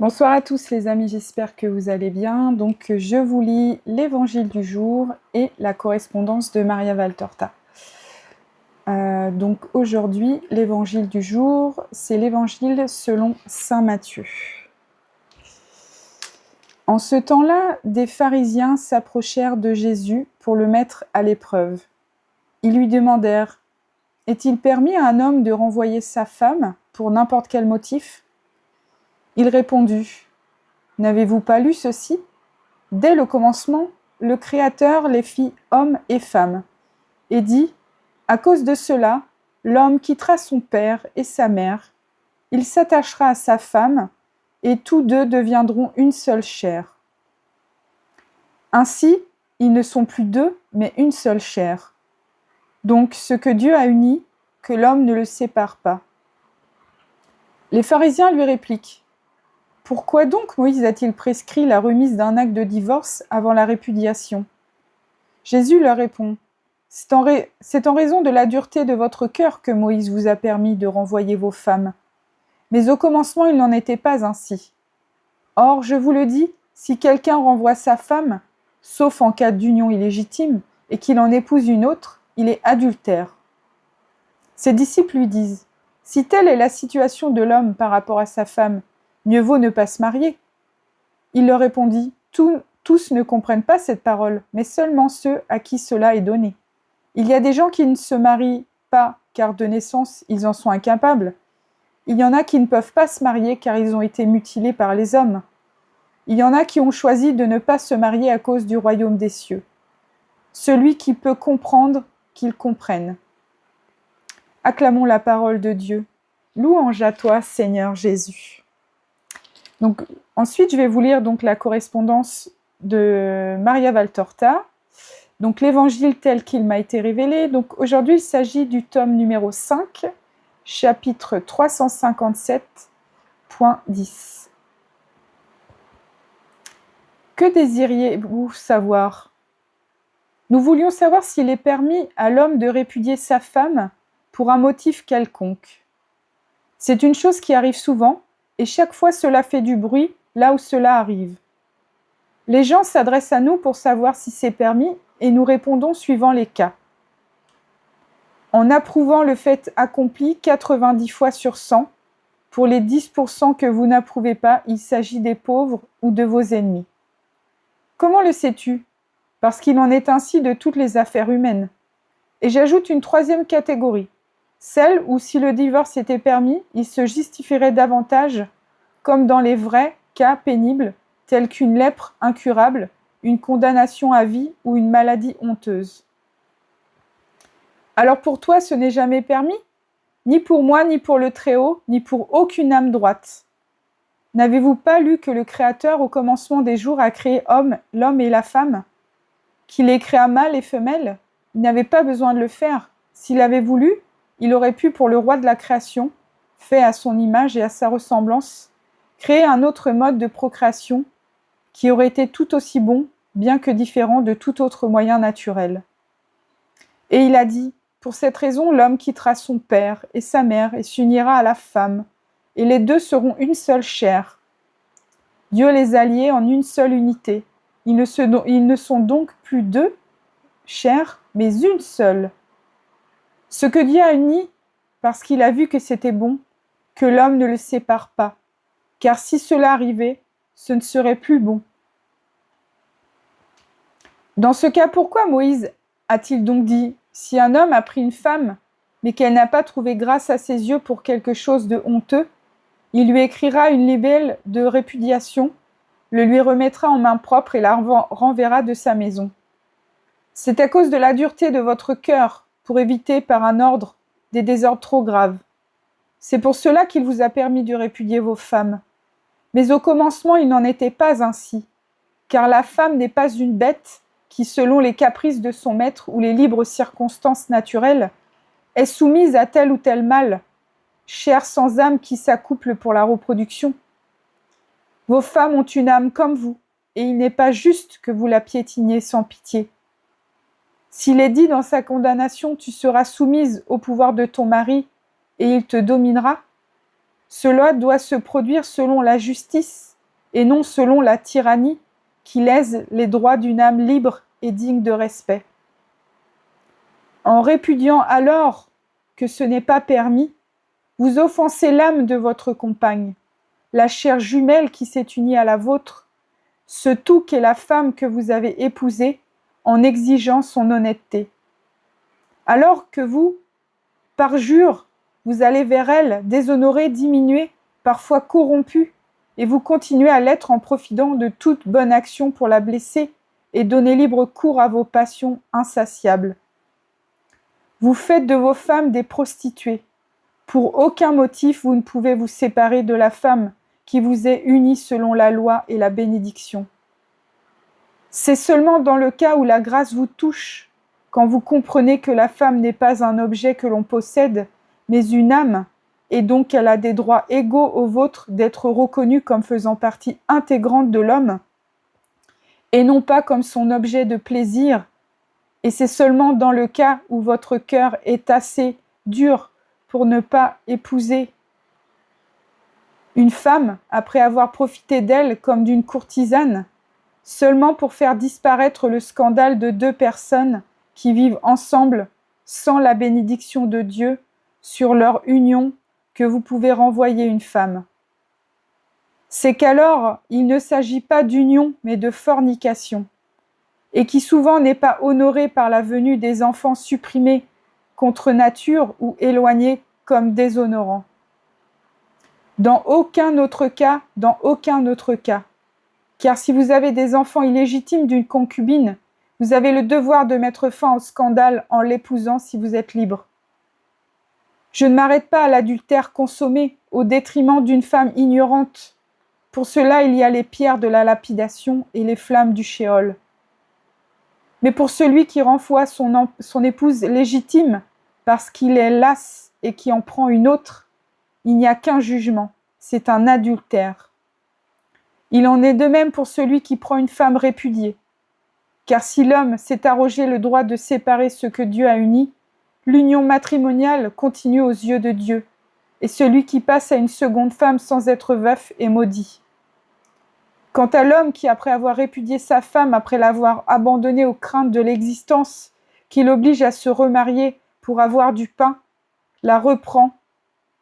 Bonsoir à tous les amis, j'espère que vous allez bien. Donc je vous lis l'évangile du jour et la correspondance de Maria Valtorta. Donc aujourd'hui, l'évangile du jour, c'est l'évangile selon saint Matthieu. En ce temps-là, des pharisiens s'approchèrent de Jésus pour le mettre à l'épreuve. Ils lui demandèrent : « Est-il permis à un homme de renvoyer sa femme pour n'importe quel motif ?» Il répondit : « N'avez-vous pas lu ceci ? Dès le commencement, le Créateur les fit hommes et femmes, et dit : à cause de cela, l'homme quittera son père et sa mère, il s'attachera à sa femme, et tous deux deviendront une seule chair. Ainsi, ils ne sont plus deux, mais une seule chair. Donc, ce que Dieu a uni, que l'homme ne le sépare pas. Les pharisiens lui répliquent : pourquoi donc Moïse a-t-il prescrit la remise d'un acte de divorce avant la répudiation ? Jésus leur répond : c'est en raison de la dureté de votre cœur que Moïse vous a permis de renvoyer vos femmes. Mais au commencement, il n'en était pas ainsi. Or, je vous le dis, si quelqu'un renvoie sa femme, sauf en cas d'union illégitime, et qu'il en épouse une autre, il est adultère. Ses disciples lui disent : si telle est la situation de l'homme par rapport à sa femme, mieux vaut ne pas se marier. Il leur répondit : tous ne comprennent pas cette parole, mais seulement ceux à qui cela est donné. Il y a des gens qui ne se marient pas car de naissance ils en sont incapables. Il y en a qui ne peuvent pas se marier car ils ont été mutilés par les hommes. Il y en a qui ont choisi de ne pas se marier à cause du royaume des cieux. Celui qui peut comprendre, qu'il comprenne. Acclamons la parole de Dieu. Louange à toi, Seigneur Jésus. Donc, ensuite, je vais vous lire donc la correspondance de Maria Valtorta. Donc, l'évangile tel qu'il m'a été révélé. Donc, aujourd'hui, il s'agit du tome numéro 5, chapitre 357.10. Que désiriez-vous savoir ? Nous voulions savoir s'il est permis à l'homme de répudier sa femme pour un motif quelconque. C'est une chose qui arrive souvent, et chaque fois cela fait du bruit là où cela arrive. Les gens s'adressent à nous pour savoir si c'est permis, et nous répondons suivant les cas. En approuvant le fait accompli 90 fois sur 100, pour les 10% que vous n'approuvez pas, il s'agit des pauvres ou de vos ennemis. Comment le sais-tu ? Parce qu'il en est ainsi de toutes les affaires humaines. Et j'ajoute une troisième catégorie, celle où si le divorce était permis, il se justifierait davantage, comme dans les vrais cas pénibles, tels qu'une lèpre incurable, une condamnation à vie ou une maladie honteuse. Alors pour toi, ce n'est jamais permis ? Ni pour moi, ni pour le Très-Haut, ni pour aucune âme droite. N'avez-vous pas lu que le Créateur, au commencement des jours, a créé l'homme et la femme ? Qu'il les créa mâle et femelle ? Il n'avait pas besoin de le faire. S'il avait voulu, il aurait pu, pour le roi de la création, fait à son image et à sa ressemblance, créer un autre mode de procréation qui aurait été tout aussi bon, bien que différent de tout autre moyen naturel. Et il a dit : pour cette raison, l'homme quittera son père et sa mère et s'unira à la femme, et les deux seront une seule chair. Dieu les a liés en une seule unité. Ils ne sont donc plus deux chairs, mais une seule. Ce que Dieu a uni, parce qu'il a vu que c'était bon, que l'homme ne le sépare pas, car si cela arrivait, ce ne serait plus bon. Dans ce cas, pourquoi Moïse a-t-il donc dit : si un homme a pris une femme, mais qu'elle n'a pas trouvé grâce à ses yeux pour quelque chose de honteux, il lui écrira une libelle de répudiation, le lui remettra en main propre et la renverra de sa maison. C'est à cause de la dureté de votre cœur, pour éviter par un ordre des désordres trop graves. C'est pour cela qu'il vous a permis de répudier vos femmes. Mais au commencement, il n'en était pas ainsi, car la femme n'est pas une bête qui, selon les caprices de son maître ou les libres circonstances naturelles, est soumise à tel ou tel mâle, chair sans âme qui s'accouple pour la reproduction. Vos femmes ont une âme comme vous, et il n'est pas juste que vous la piétiniez sans pitié. S'il est dit dans sa condamnation : tu seras soumise au pouvoir de ton mari, et il te dominera, Cela doit se produire selon la justice et non selon la tyrannie qui lèse les droits d'une âme libre et digne de respect. En répudiant alors que ce n'est pas permis, vous offensez l'âme de votre compagne, la chair jumelle qui s'est unie à la vôtre, ce tout qu'est la femme que vous avez épousée en exigeant son honnêteté. Alors que vous, par jure, vous allez vers elle, déshonoré, diminué, parfois corrompu, et vous continuez à l'être en profitant de toute bonne action pour la blesser et donner libre cours à vos passions insatiables. Vous faites de vos femmes des prostituées. Pour aucun motif vous ne pouvez vous séparer de la femme qui vous est unie selon la loi et la bénédiction. C'est seulement dans le cas où la grâce vous touche, quand vous comprenez que la femme n'est pas un objet que l'on possède, mais une âme, et donc qu'elle a des droits égaux aux vôtres d'être reconnue comme faisant partie intégrante de l'homme, et non pas comme son objet de plaisir, et c'est seulement dans le cas où votre cœur est assez dur pour ne pas épouser une femme après avoir profité d'elle comme d'une courtisane, seulement pour faire disparaître le scandale de deux personnes qui vivent ensemble sans la bénédiction de Dieu sur leur union que vous pouvez renvoyer une femme. C'est qu'alors il ne s'agit pas d'union mais de fornication, et qui souvent n'est pas honorée par la venue des enfants supprimés contre nature ou éloignés comme déshonorants. Dans aucun autre cas, car si vous avez des enfants illégitimes d'une concubine, vous avez le devoir de mettre fin au scandale en l'épousant si vous êtes libre. Je ne m'arrête pas à l'adultère consommé au détriment d'une femme ignorante. Pour cela, il y a les pierres de la lapidation et les flammes du Sheol. Mais pour celui qui renvoie son épouse légitime parce qu'il est las et qui en prend une autre, il n'y a qu'un jugement, c'est un adultère. Il en est de même pour celui qui prend une femme répudiée. Car si l'homme s'est arrogé le droit de séparer ce que Dieu a uni, l'union matrimoniale continue aux yeux de Dieu, et celui qui passe à une seconde femme sans être veuf est maudit. Quant à l'homme qui, après avoir répudié sa femme, après l'avoir abandonnée aux craintes de l'existence, qui l'oblige à se remarier pour avoir du pain, la reprend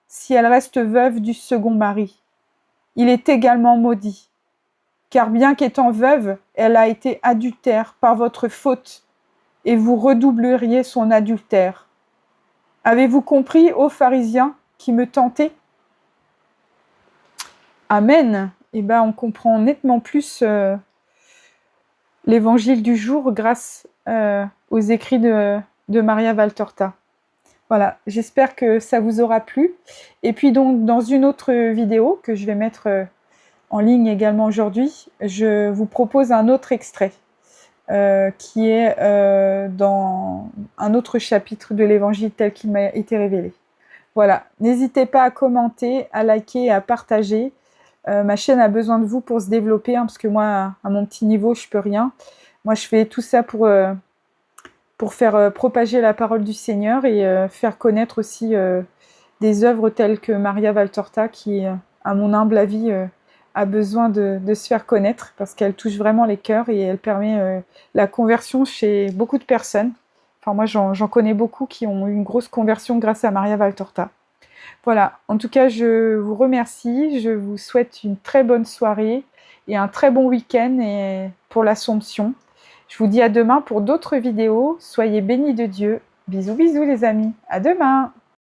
si elle reste veuve du second mari. Il est également maudit, car bien qu'étant veuve, elle a été adultère par votre faute, et vous redoubleriez son adultère. Avez-vous compris, ô pharisiens, qui me tentez ? Amen. Eh bien, on comprend nettement plus l'évangile du jour grâce aux écrits de Maria Valtorta. Voilà, j'espère que ça vous aura plu. Et puis donc, dans une autre vidéo que je vais mettre en ligne également aujourd'hui, je vous propose un autre extrait qui est dans un autre chapitre de l'évangile tel qu'il m'a été révélé. Voilà, n'hésitez pas à commenter, à liker et à partager. Ma chaîne a besoin de vous pour se développer, parce que moi, à mon petit niveau, je peux rien. Moi, je fais tout ça pour faire propager la parole du Seigneur et faire connaître aussi des œuvres telles que Maria Valtorta, qui, à mon humble avis, a besoin de se faire connaître, parce qu'elle touche vraiment les cœurs et elle permet la conversion chez beaucoup de personnes. Enfin, moi, j'en connais beaucoup qui ont eu une grosse conversion grâce à Maria Valtorta. Voilà, en tout cas, je vous remercie, je vous souhaite une très bonne soirée et un très bon week-end pour l'Assomption. Je vous dis à demain pour d'autres vidéos. Soyez bénis de Dieu. Bisous, bisous les amis. À demain.